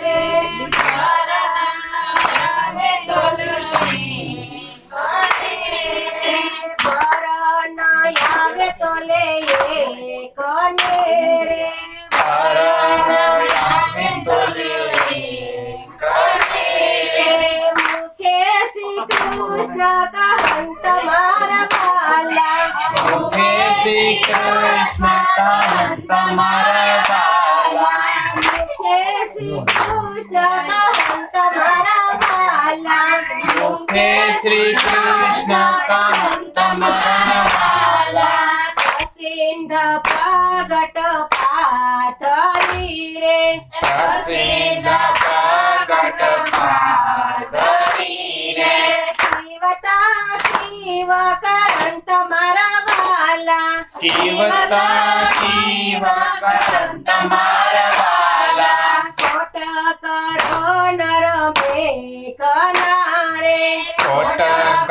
રે આવે તો લે કોને રે મુખે શ્રી કૃષ્ણ કહંત મારા વાલા મુખે શ્રી કૃષ્ણ કહંત મારા વાલા મુખે શ્રી કૃષ્ણ કહંત મારા વાલા મુખે શ્રી કૃષ્ણ કહંત મારા વાલા સિંધ પ્રગટ પાથરી રે પ્રસિદ્ધ પ્રગટ પાથરી રે જીવતા જીવ કરંત મારા વાલા જીવતા જીવ કરંત મારા વાલા કોટ કરો નર મે કનારે કોટ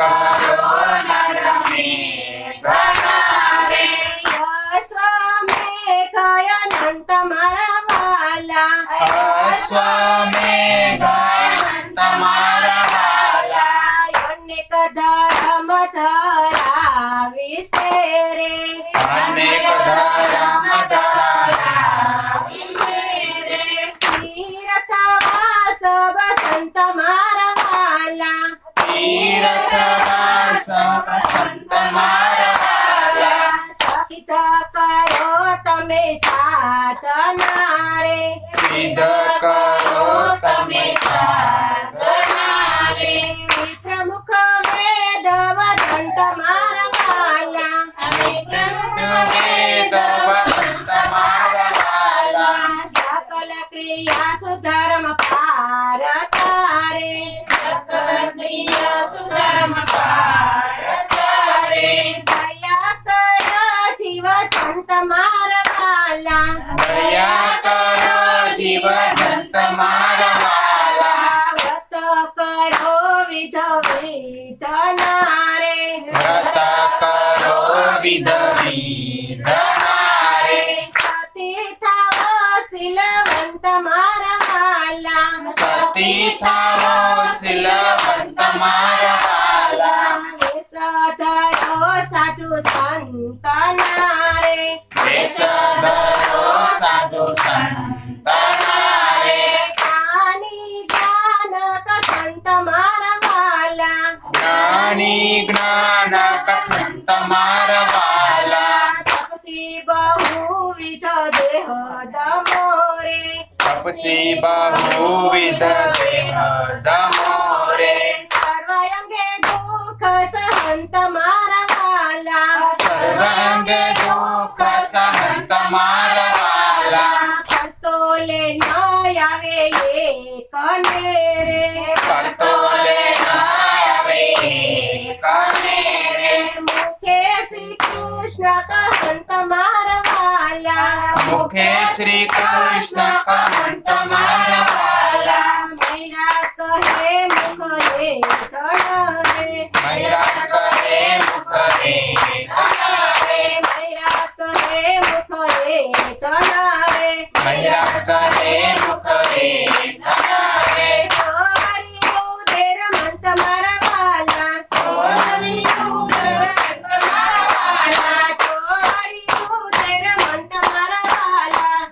કરો નર મે ગણારે અશ્વમેઘ અનંત મારા વાલા અશ્વમેઘ તમારા વાલા અનેક ધર્મ ધરાવીશે રે અનેક ધર્મ ધરાવીશે રે તીર્થવાસ વસંત મારા વાલા તીર્થવાસ વસંત મારા વાલા સહિત કરો તમે સાધના રે સિદ્ધ કરો તમે સાધના રે પ્રમુખ વેદ વદંત મારા વાલા વેદ વસંત મારા વાલા સકલ ક્રિયા સુધર્મ પારતારે સકલ ક્રિયા સુધર્મ પારતારે દયા કરો જીવ જંત મારા વાલા દયા કરો જીવ જંત મારા વાલા વ્રત કરો વિધ વિધનારે વ્રત કરો વિધ વિધનારે સતી થાવો શીલવંત મારા વાલા સતી થાવો શીલવંત મારા વાલા ધરો સાધુ સંતનારે વેશધરો સાધુ સંતનારે જ્ઞાની જ્ઞાન કથંત મારા વાલા જ્ઞાની જ્ઞાન કથન તમારા વાલા તપસી બહુવિધ દેહ દમોરે તપસી બહુવિધ દેહ દમોરે સર્વયંગે દુઃખ સહંત મારા વાલા સર્વાંગ દુઃખ સહન તમારા વાલા કરતો લે ન આવે એ કને રે કરતો લે આવે કને રે મુખે શ્રી કૃષ્ણ કહંત મારા વાલા મુખે શ્રી કૃષ્ણ કહન તમારા વાલા મેરા કહે મુખ રે ધનરે મૈરાજ કરે મુખ રે ધનારે મેરા કહે મુખ રે ધનરે મૈરાજ કરે મુખ રે ધનારે હરી ઉદેર મંત મારા વાલા હરી ઉદેર મંત મારા વાલા હરી ઉદેર મંત મારા વાલા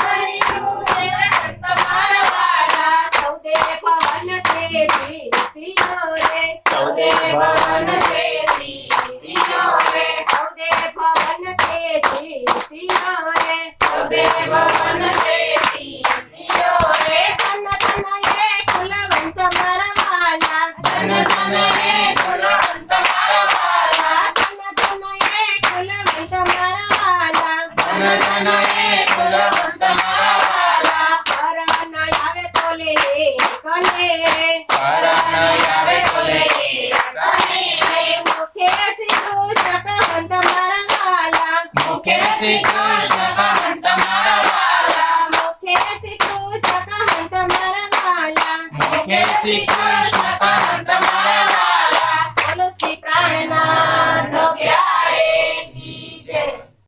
હરી ઉદેર મંત મારા વાલા સૌદે ભવન તેજી સિયો રે સૌદે ભવન તેજી દિયો રે સૌદે ભવન તેજી સિયો રે સૌદે ભવન તેજી દિયો રે તન તન એ કુલવંત મારા વાલા ધન ધન હે કુલવંત મારા વાલા તન તન એ કુલવંત મારા વાલા ધન ધન હે કુલવંત મારા